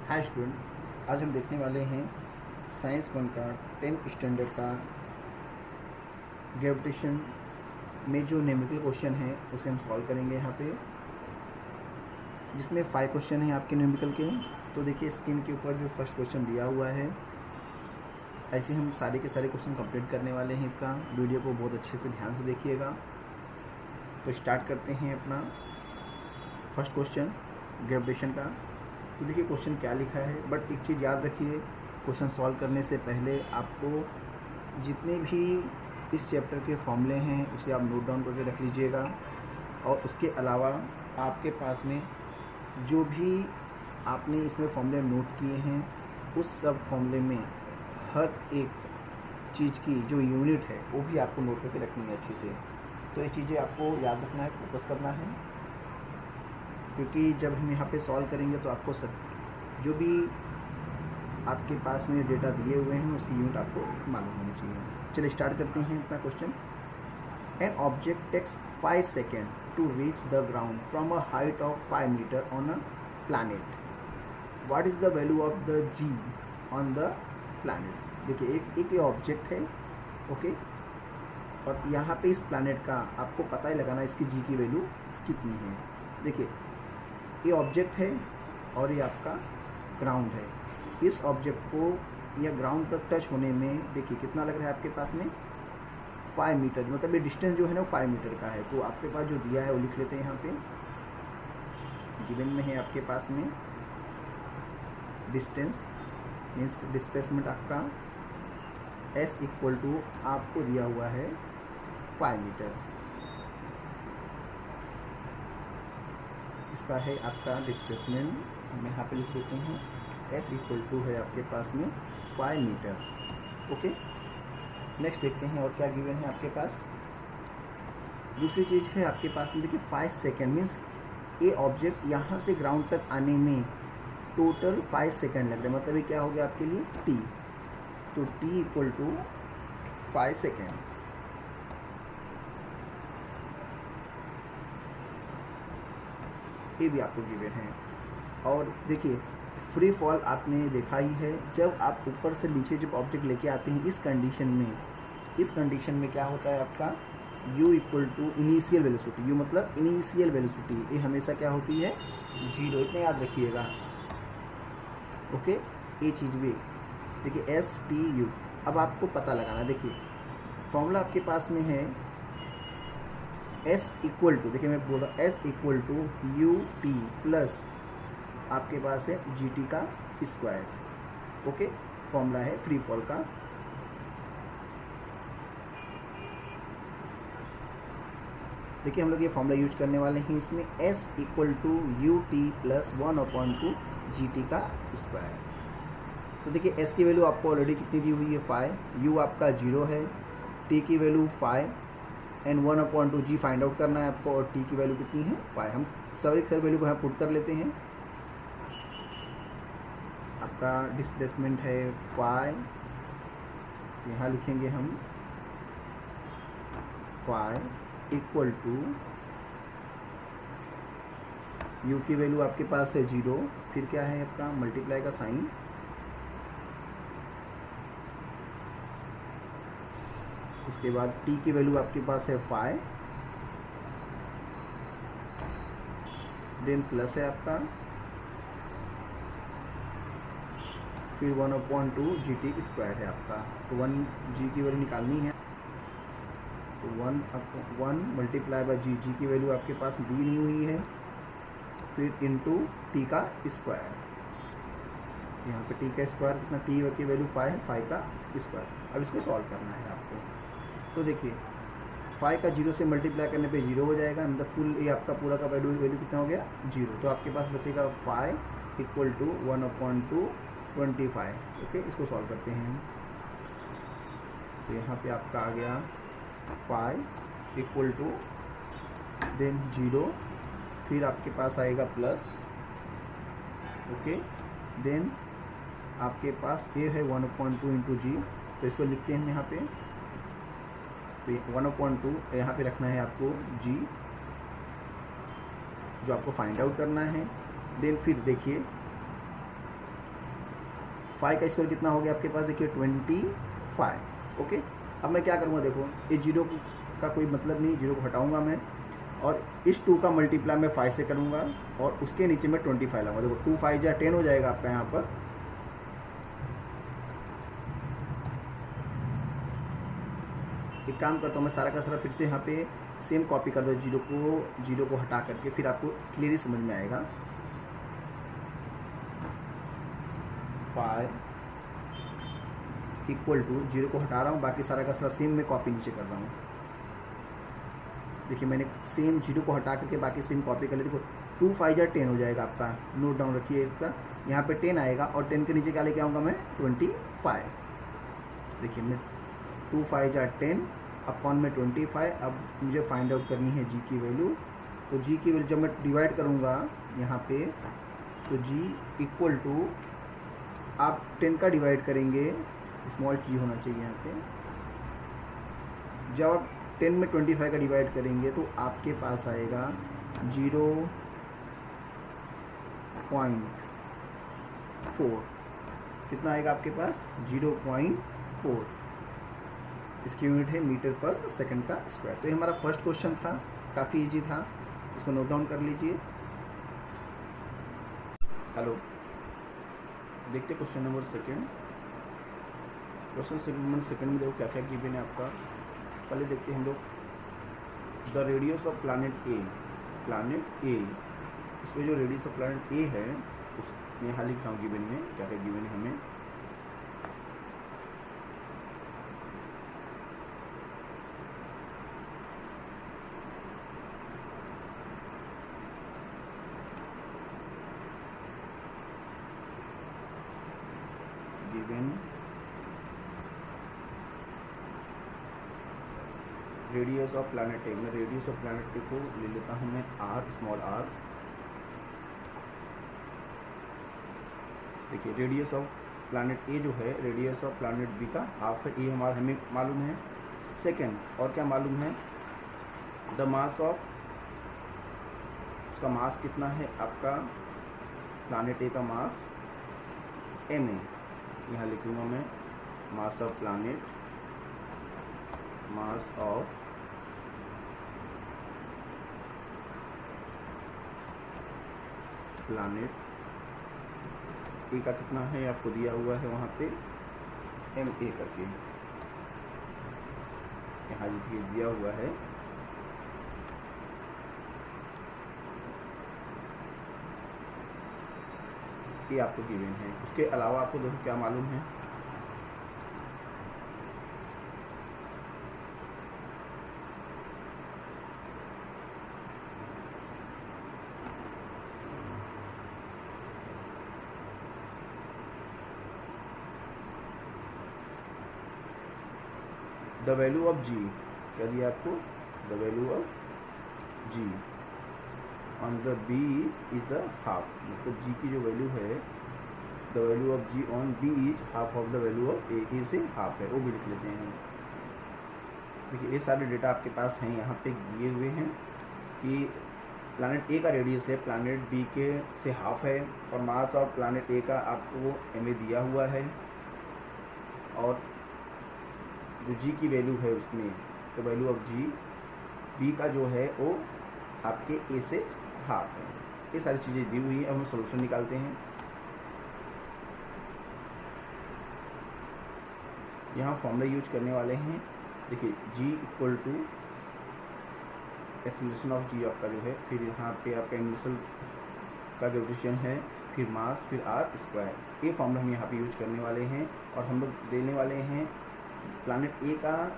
Hi student, आज हम देखने वाले हैं साइंस 1 का 10th स्टैंडर्ड का ग्रेविटेशन में जो न्यूमेरिकल क्वेश्चन है उसे हम सॉल्व करेंगे यहाँ पे, जिसमें 5 क्वेश्चन हैं आपके न्यूमेरिकल के। तो देखिए स्क्रीन के ऊपर जो फर्स्ट क्वेश्चन दिया हुआ है, ऐसे हम सारे के सारे क्वेश्चन कंप्लीट करने वाले हैं। इसका वीडियो को बहुत अच्छे से ध्यान से देखिएगा। तो स्टार्ट करते हैं अपना फर्स्ट क्वेश्चन ग्रेविटेशन का। तो देखिए क्वेश्चन क्या लिखा है, बट एक चीज़ याद रखिए, क्वेश्चन सॉल्व करने से पहले आपको जितने भी इस चैप्टर के फॉर्मूले हैं उसे आप नोट डाउन करके रख लीजिएगा। और उसके अलावा आपके पास में जो भी आपने इसमें फॉर्मूले नोट किए हैं उस सब फॉर्मूले में हर एक चीज़ की जो यूनिट है वो भी आपको नोट करके रखनी है अच्छे से। तो ये चीज़ें आपको याद रखना है, फोकस करना है, क्योंकि जब हम यहाँ पे सॉल्व करेंगे तो आपको सब जो भी आपके पास में डेटा दिए हुए हैं उसकी यूनिट आपको मालूम होनी चाहिए। चलिए स्टार्ट करते हैं अपना question. An object takes 5 second to reach the ground from a height of 5 metre on a planet. What is the value of the G on the planet. देखिए एक ये ऑब्जेक्ट है, ओके, और यहाँ पे इस प्लानट का आपको पता ही लगाना इसकी जी की वैल्यू कितनी है। देखिए ये ऑब्जेक्ट है और ये आपका ग्राउंड है। इस ऑब्जेक्ट को या ग्राउंड तक टच होने में देखिए कितना लग रहा है आपके पास में 5 मीटर, मतलब ये डिस्टेंस जो है ना 5 मीटर का है। तो आपके पास जो दिया है वो लिख लेते हैं। यहाँ पे गिवन में है आपके पास में डिस्टेंस मीन्स डिस्प्लेसमेंट आपका s इक्वल टू आपको दिया हुआ है 5 मीटर। इसका है आपका डिस्प्लेसमेंट, हम यहाँ पे लिख देते हैं s इक्वल टू है आपके पास में 5 मीटर। ओके, नेक्स्ट देखते हैं और क्या गिवन है आपके पास। दूसरी चीज़ है आपके पास में, देखिए 5 सेकेंड मीन्स ये ऑब्जेक्ट यहाँ से ग्राउंड तक आने में टोटल 5 सेकेंड लग रहे हैं, मतलब ये क्या हो गया आपके लिए t। तो t इक्वल टू 5 सेकेंड। ये भी आपको गिवन है। और देखिए फ्री फॉल आपने देखा ही है, जब आप ऊपर से नीचे जब ऑब्जेक्ट लेके आते हैं इस कंडीशन में क्या होता है आपका u equal to initial velocity. u मतलब इनिशियल वेलोसिटी, ये हमेशा क्या होती है 0, इतना याद रखिएगा। ओके, ये चीज़ भी देखिए s t u। अब आपको पता लगाना, देखिए फॉर्मूला आपके पास में है s इक्वल टू, देखिए मैं बोल रहा हूँ s equal to U T plus आपके पास है जी टी का स्क्वायर। ओके, फॉर्मूला है फ्री फॉल का। देखिए हम लोग ये फॉर्मूला यूज करने वाले हैं, इसमें s equal to U T plus 1/2 G T का स्क्वायर। तो देखिए s की वैल्यू आपको ऑलरेडी कितनी दी हुई है 5, u आपका 0 है, t की value 5 and 1/2 G find out करना है आपको, और t की वैल्यू कितनी है 5। हम सर वैल्यू को यहाँ पुट कर लेते हैं। आपका डिस्प्लेसमेंट है 5, तो यहाँ लिखेंगे हम 5 इक्वल टू u की वैल्यू आपके पास है 0, फिर क्या है आपका मल्टीप्लाई का साइन, उसके बाद t की वैल्यू आपके पास है 5, देन प्लस है आपका, फिर 1/2 जी टी स्क्वायर है आपका। तो 1 जी की वैल्यू निकालनी है, तो 1 मल्टीप्लाई बाय जी, जी की वैल्यू आपके पास दी नहीं हुई है, फिर इनटू टी का स्क्वायर। यहाँ पे टी का स्क्वायर कितना, टी की वैल्यू 5 है, 5 का स्क्वायर। अब इसको सॉल्व करना है आपको। तो देखिए 5 का 0 से मल्टीप्लाई करने पे 0 हो जाएगा, मतलब फुल ये आपका पूरा का वैल्यू कितना हो गया 0। तो आपके पास बचेगा 5 इक्वल टू 1/2 25। ओके, इसको सॉल्व करते हैं। तो यहाँ पे आपका आ गया 5 इक्वल टू देन 0, फिर आपके पास आएगा प्लस, ओके, देन आपके पास ये है 1/2 इंटू जी, तो इसको लिखते हैं हम यहाँ पे। तो 1/2 यहाँ पे रखना है आपको जी, जो आपको फाइंड आउट करना है। देन फिर देखिए 5 का स्क्वायर कितना हो गया आपके पास, देखिए 25। ओके, अब मैं क्या करूँगा, देखो ये 0 का कोई मतलब नहीं, 0 को हटाऊँगा मैं, और इस 2 का मल्टीप्लाई मैं 5 से करूँगा और उसके नीचे मैं 25 लाऊंगा। देखो 2 5 या 10 हो जाएगा आपका यहाँ पर। एक काम करता हूँ मैं, सारा का सारा फिर से यहाँ पे सेम कॉपी कर दो, 0 को हटा करके, फिर आपको क्लियरली समझ में आएगा। 5 इक्वल टू 0 को हटा रहा हूँ, बाकी सारा का सारा सेम मैं कॉपी नीचे कर रहा हूँ। देखिए मैंने सेम 0 को हटा करके बाकी सेम कॉपी कर लिया। देखो 2 5 या 10 हो जाएगा आपका, नोट डाउन रखिए इसका, यहाँ पे 10 आएगा और 10 के नीचे क्या लेके आऊँगा मैं, 25। देखिए मैं 2 5 या 10 अपॉन में 25। अब मुझे फाइंड आउट करनी है जी की वैल्यू। तो जी की वैल्यू जब मैं डिवाइड करूँगा यहाँ पे, तो जी इक्वल टू, आप 10 का डिवाइड करेंगे, स्मॉल जी होना चाहिए यहाँ पे, जब आप 10 में 25 का डिवाइड करेंगे तो आपके पास आएगा 0.4। कितना आएगा आपके पास, 0.4। इसकी यूनिट है मीटर पर सेकंड का स्क्वायर। तो ये हमारा फर्स्ट क्वेश्चन था, काफ़ी इजी था, इसको नोट डाउन कर लीजिए। हेलो, देखते question number second. Question number second में देखो क्या क्या गिवन है आपका। पहले देखते हैं हम लोग, द रेडियस ऑफ प्लैनेट ए। इसमें जो रेडियस ऑफ प्लैनेट ए है उसमें यहाँ लिख रहा हूँ गिवन में क्या क्या गिवन है हमें। गिवन रेडियस ऑफ प्लैनेट ए। मैं रेडियस ऑफ प्लैनेट ए को ले लेता हूँ मैं आर, स्मॉल आर। देखिए रेडियस ऑफ प्लैनेट ए जो है, रेडियस ऑफ प्लैनेट बी का हाफ है, ये हमारा हमें मालूम है। सेकंड, और क्या मालूम है, द मास ऑफ, उसका मास कितना है आपका, प्लैनेट ए का मास एम ए। यहाँ लिखूँगा मैं mass of planet, mass of planet A का कितना है आपको दिया हुआ है वहाँ पे एम ए करके, यहाँ देखिए दिया हुआ है। ये आपको गिवन है। उसके अलावा आपको देखो क्या मालूम है, द वैल्यू ऑफ जी। क्या दिया आपको, the value of G on the B is the half. मतलब जी की जो वैल्यू है, the value of G on B is half of the value of A से हाफ है, वो भी लिख लेते हैं। देखिए ये सारे डेटा आपके पास हैं, यहाँ पे दिए हुए हैं कि प्लैनेट ए का रेडियस है, प्लैनेट बी के से हाफ है, और मास ऑफ प्लैनेट ए का आपको एम ए दिया हुआ है, और जो जी की वैल्यू है उसमें, तो वैल्यू ऑफ जी बी का जो है वो आपके ए से हाफ है। ये सारी चीज़ें दी हुई है। अब हम सॉल्यूशन निकालते हैं। यहाँ फॉर्मूला यूज करने वाले हैं। देखिए जी इक्वल टू एक्सेलरेशन ऑफ जी आपका जो है, फिर यहाँ पे आपका इनिशियल का ग्रेविटेशन है, फिर मास, फिर आर स्क्वायर। ये फॉर्मूला हम यहाँ पे यूज करने वाले हैं, और हम लोग देने वाले हैं प्लैनेट ए का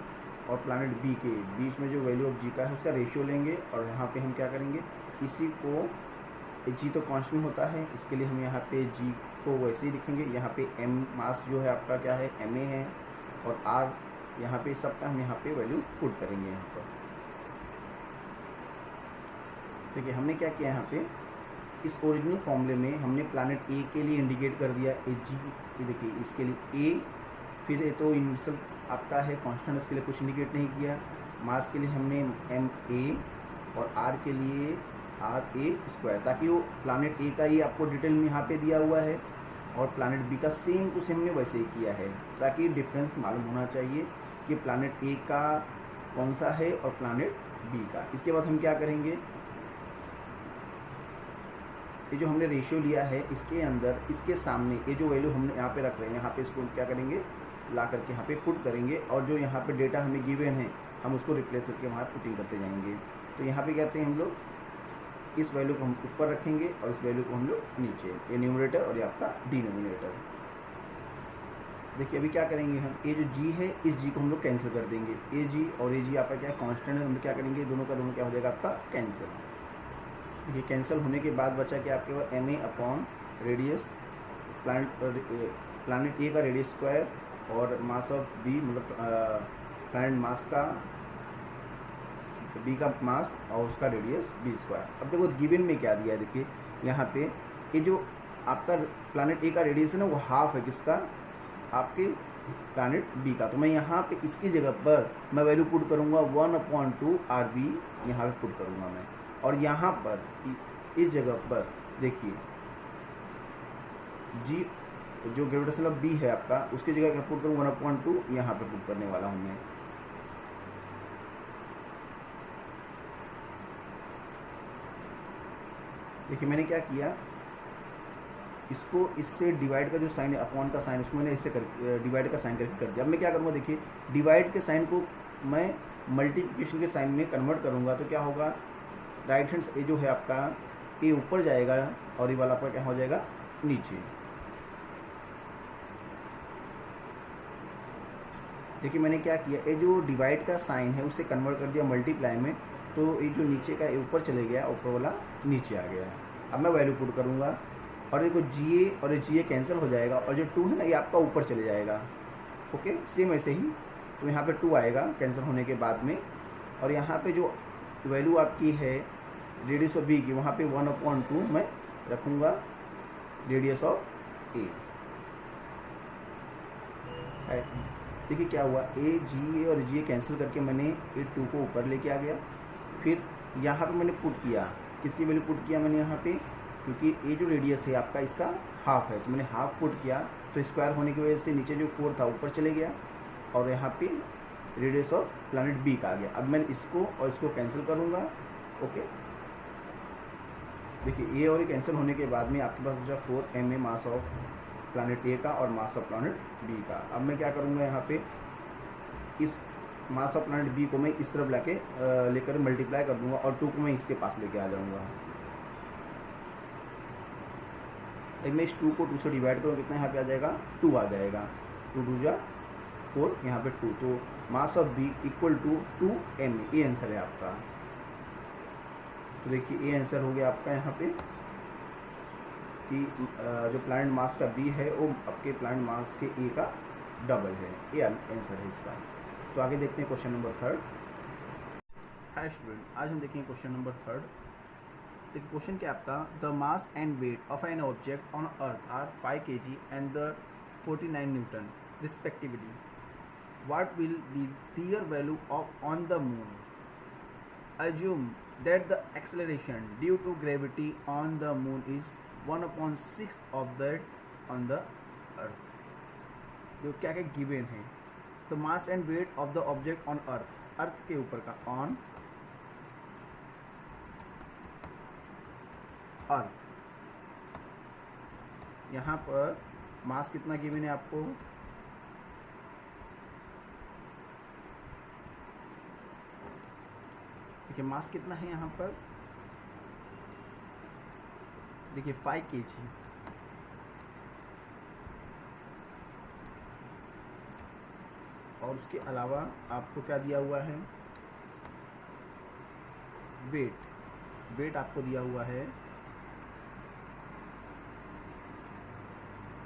और प्लैनेट बी के बीच में जो वैल्यू ऑफ जी का है उसका रेशियो लेंगे, और यहाँ पे हम क्या करेंगे, इसी को, जी तो कांस्टेंट होता है, इसके लिए हम यहाँ पे जी को वैसे ही लिखेंगे। यहाँ पे एम मास जो है आपका क्या है, एम ए है, और आर यहाँ पे सबका हम यहाँ पे वैल्यू पुट करेंगे यहाँ पर। देखिए हमने क्या किया यहाँ पे, इस ओरिजिनल फॉर्मूले में हमने प्लैनेट ए के लिए इंडिकेट कर दिया ए जी। देखिए इसके लिए ए, फिर ये तो इनिशियल आपका है कांस्टेंट, इसके लिए कुछ इंडिकेट नहीं किया। मास के लिए हमने एम ए, और आर के लिए आर ए स्क्वायर, ताकि वो प्लैनेट ए का ही आपको डिटेल में यहाँ पे दिया हुआ है, और प्लानट बी का सेम टू सेम हमने वैसे ही किया है, ताकि डिफरेंस मालूम होना चाहिए कि प्लानट ए का कौन सा है और प्लानट बी का। इसके बाद हम क्या करेंगे, ये जो हमने रेशियो लिया है इसके अंदर इसके सामने ये जो वैल्यू हमने यहाँ पे रख रहे हैं, यहाँ पे इसको क्या करेंगे, ला करके यहाँ पे पुट करेंगे, और जो यहाँ पे डेटा हमें गिवन है हम उसको रिप्लेस करके वहाँ पुटिंग करते जाएंगे। तो यहाँ पे कहते हैं हम लोग इस वैल्यू को हम ऊपर रखेंगे और इस वैल्यू को हम लोग नीचे, ये न्यूमरेटर और ये आपका डिनोमिनेटर। देखिए अभी क्या करेंगे हम, ये जो जी है इस जी को हम लोग कैंसिल कर देंगे, ए जी और ए जी आपका क्या कांस्टेंट है, हम क्या करेंगे दोनों का दोनों क्या हो जाएगा आपका कैंसिल। ये कैंसिल होने के बाद बचा क्या आपके पास M A upon radius, planet A का रेडियस स्क्वायर और मास ऑफ बी मतलब प्लानट मास का बी का मास और उसका रेडियस बी स्क्वायर। अब देखो गिवन में क्या दिया है, देखिए यहाँ पे ये जो आपका प्लानट ए का रेडियस है ना वो हाफ है किसका, आपके प्लानट बी का। तो मैं यहाँ पे इसकी जगह पर मैं वैल्यू पुट करूँगा 1/2 आर बी, यहाँ पे पुट करूँगा मैं, और यहाँ पर इस जगह पर देखिए जी जो ग्रेविटेशनल ऑफ बी है आपका उसकी जगह क्या पुट करूँ 1/2 यहाँ पे पुट करने वाला हूँ मैं। देखिए मैंने क्या किया, इसको इससे डिवाइड का जो साइन है अपॉन का साइन उसको मैंने इससे कर डिवाइड का साइन करके कर दिया। अब मैं क्या करूँगा, देखिए डिवाइड के साइन को मैं मल्टीप्लिकेशन के साइन में कन्वर्ट करूँगा तो क्या होगा, राइट हैंड ये जो है आपका ये ऊपर जाएगा और ये वाला आपका क्या हो जाएगा नीचे। देखिए मैंने क्या किया, ये जो डिवाइड का साइन है उसे कन्वर्ट कर दिया मल्टीप्लाई में, तो ये जो नीचे का ऊपर चले गया, ऊपर वाला नीचे आ गया। अब मैं वैल्यू पुट करूँगा और देखो जी ए और जी ए कैंसिल हो जाएगा और जो 2 है ना ये आपका ऊपर चले जाएगा। ओके सेम ऐसे ही, तो यहाँ पे 2 आएगा कैंसिल होने के बाद में, और यहाँ पे जो वैल्यू आपकी है रेडियस ऑफ बी की वहाँ पे 1/2 मैं रखूँगा रेडियस ऑफ ए। देखिए क्या हुआ, ए जी ए और जी ए कैंसिल करके मैंने ए 2 को ऊपर लेके आ गया। फिर यहाँ पे मैंने पुट किया, किसकी वैल्यू पुट किया मैंने यहाँ पे, क्योंकि ये जो रेडियस है आपका इसका हाफ है तो मैंने हाफ पुट किया, तो स्क्वायर होने की वजह से नीचे जो 4 था ऊपर चले गया और यहाँ पे रेडियस ऑफ प्लानट बी का आ गया। अब मैं इसको और इसको कैंसिल करूँगा। ओके देखिए ए और ए कैंसिल होने के बाद में आपके पास बचा 4 M A mass of planet A का और मास ऑफ प्लानट बी का। अब मैं क्या करूँगा, यहाँ पे इस मास ऑफ प्लानट बी को मैं इस तरफ लेकर मल्टीप्लाई कर दूंगा और 2 को मैं इसके पास लेके आ जाऊंगा। अब मैं इस 2 को 2 से डिवाइड करूँ कितना यहाँ पे आ जाएगा 2 आ जाएगा, 2 2 जा 4 यहाँ पे 2, तो mass of B equal to 2 M, ये आंसर है आपका। तो देखिए ये आंसर हो गया आपका यहाँ पे कि जो प्लानट मास का बी है वो आपके प्लानट मास के ए का डबल है, ये आंसर है इसका। तो आगे देखते हैं क्वेश्चन नंबर 3। हाय स्टूडेंट, आज हम देखेंगे क्वेश्चन नंबर 3। देखिए क्वेश्चन क्या आपका, the mass and weight of an object on earth are 5 kg and the 49 newton respectively, what will be their value of on the moon, assume that the acceleration due to gravity on the moon is 1/6 of that on the earth। जो क्या क्या given है, तो mass and weight of the object on earth, earth के ऊपर का on earth, यहाँ पर मास कितना गिवन है आपको, देखिए मास कितना है यहाँ पर, देखिए 5 kg, और उसके अलावा आपको क्या दिया हुआ है, वेट आपको दिया हुआ है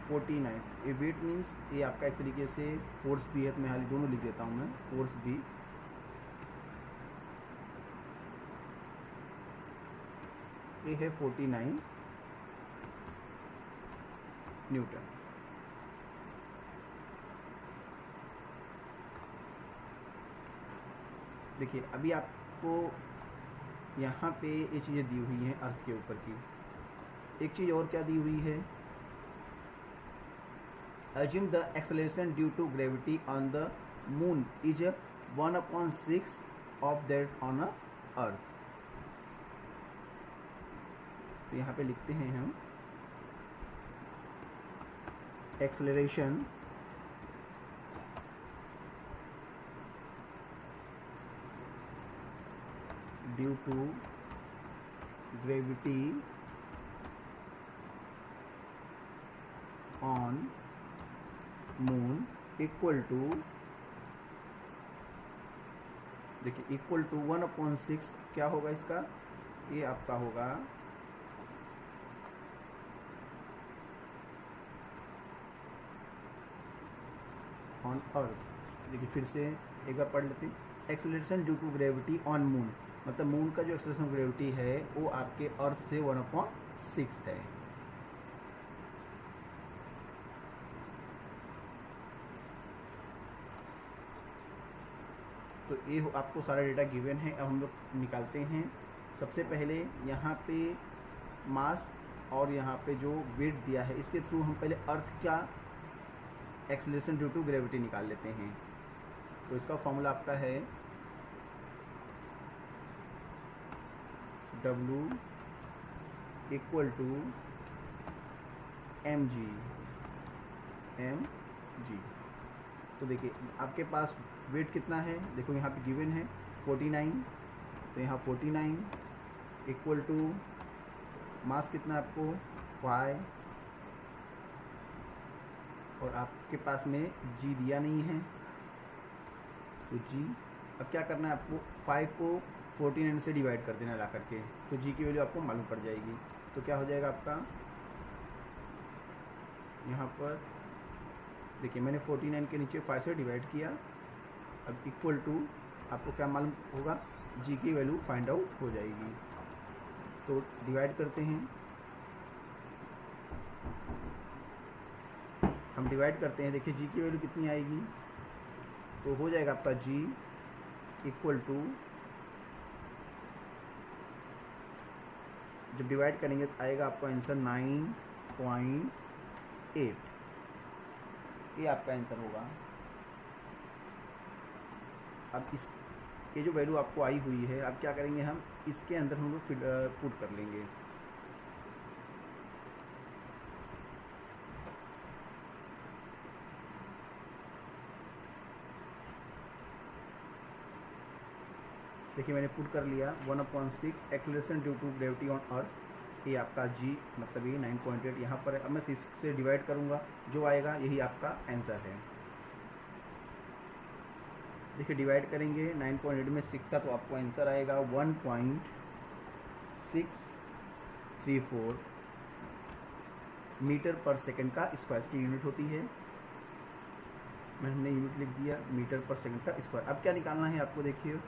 49। ये वेट मीन्स ये आपका एक तरीके से फोर्स भी है, तो मैं हाल दोनों लिख देता हूँ मैं, फोर्स भी, ये है 49 न्यूटन। देखिए अभी आपको यहाँ पे ये चीज़ें दी हुई हैं अर्थ के ऊपर की। एक चीज़ और क्या दी हुई है, assume the acceleration due to gravity on the moon is 1/6 of that on a earth। तो यहाँ पे लिखते हैं हम acceleration due to gravity on moon equal to, देखिए इक्वल टू 1/6 क्या होगा इसका, ये आपका होगा ऑन अर्थ। देखिए फिर से एक बार पढ़ लेते हैं। Acceleration due to gravity on moon, मतलब मून का जो एक्सेलरेशन ग्रेविटी है वो आपके अर्थ से 1/6 है। तो ये आपको सारा डेटा गिवन है। अब हम लोग निकालते हैं। सबसे पहले यहाँ पे मास और यहाँ पे जो वेट दिया है इसके थ्रू हम पहले अर्थ का एक्सेलरेशन ड्यू टू ग्रेविटी निकाल लेते हैं। तो इसका फॉर्मूला आपका है W इक्वल टू mg। तो देखिए आपके पास वेट कितना है, देखो यहाँ पे गिवन है 49, तो यहाँ 49 इक्वल टू मास कितना आपको 5, और आपके पास में g दिया नहीं है तो g, अब क्या करना है आपको 5 को 49 से डिवाइड कर देना ला करके, तो g की वैल्यू आपको मालूम पड़ जाएगी। तो क्या हो जाएगा आपका, यहाँ पर देखिए मैंने 49 के नीचे 5 से डिवाइड किया। अब इक्वल टू आपको क्या मालूम होगा, g की वैल्यू फाइंड आउट हो जाएगी। तो डिवाइड करते हैं, हम डिवाइड करते हैं। देखिए g की वैल्यू कितनी आएगी, तो हो जाएगा आपका g इक्वल टू, जब डिवाइड करेंगे तो आएगा आपका आंसर 9.8, ये आपका आंसर होगा। अब इस ये जो वैल्यू आपको आई हुई है, अब क्या करेंगे हम इसके अंदर हम लोग पुट कर लेंगे। देखिए मैंने पुट कर लिया 1/6 acceleration due to gravity on earth, ये आपका g मतलब ये 9.8 यहाँ पर है। अब मैं 6 से डिवाइड करूँगा, जो आएगा यही आपका आंसर है। देखिए डिवाइड करेंगे 9.8 में 6 का, तो आपको आंसर आएगा 1.634 मीटर पर सेकंड का स्क्वायर की यूनिट होती है। मैंने यूनिट लिख दिया मीटर पर सेकंड का स्क्वायर। अब क्या निकालना है आपको, देखिए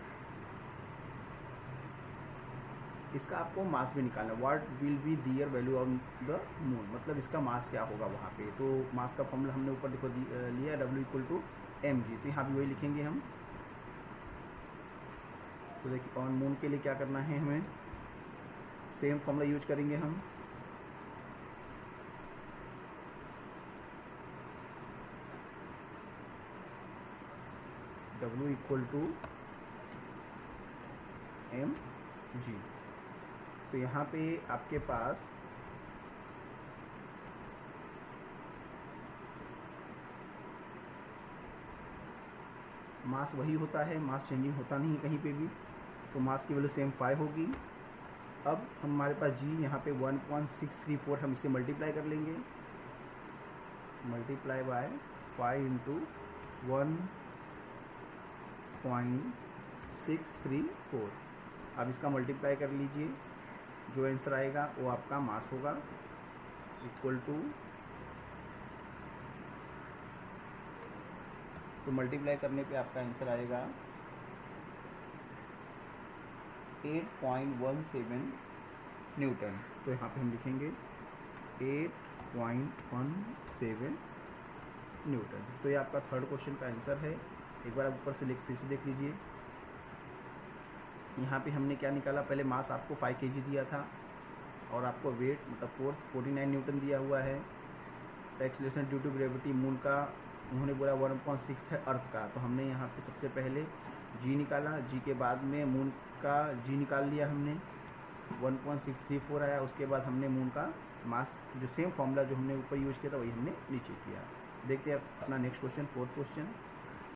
इसका आपको मास भी निकालना है। What will B their value on the moon, मतलब इसका मास क्या होगा वहाँ पे। तो मास का फॉर्मूला हमने ऊपर देखो लिया W इक्वल टू mg, तो यहाँ भी वही लिखेंगे हम। तो देखिए ऑन मून के लिए क्या करना है, हमें सेम फॉर्मूला यूज करेंगे हम। W equal to mg। तो यहाँ पे आपके पास मास वही होता है, मास चेंजिंग होता नहीं कहीं पे भी, तो मास की वैल्यू सेम 5 होगी। अब हमारे पास g यहाँ पे 1.634, हम इससे मल्टीप्लाई कर लेंगे, मल्टीप्लाई बाय 5 इंटू 1.634। अब इसका मल्टीप्लाई कर लीजिए, जो आंसर आएगा वो आपका मास होगा, इक्वल टू, तो मल्टीप्लाई करने पे आपका आंसर आएगा 8.17 न्यूटन। तो यहाँ पे हम लिखेंगे 8.17 न्यूटन। तो ये आपका थर्ड क्वेश्चन का आंसर है। एक बार आप ऊपर से फिर से देख लीजिए। यहाँ पे हमने क्या निकाला, पहले मास आपको 5 kg दिया था और आपको वेट मतलब फोर्स 49 न्यूटन दिया हुआ है। Acceleration due to gravity moon का उन्होंने बोला 1.6 है अर्थ का, तो हमने यहाँ पे सबसे पहले जी निकाला, जी के बाद में मून का जी निकाल लिया हमने, 1.634 आया। उसके बाद हमने मून का मास जो सेम फॉर्मूला जो हमने ऊपर यूज किया था वही हमने नीचे किया। देखते हैं अपना नेक्स्ट क्वेश्चन, फोर्थ क्वेश्चन।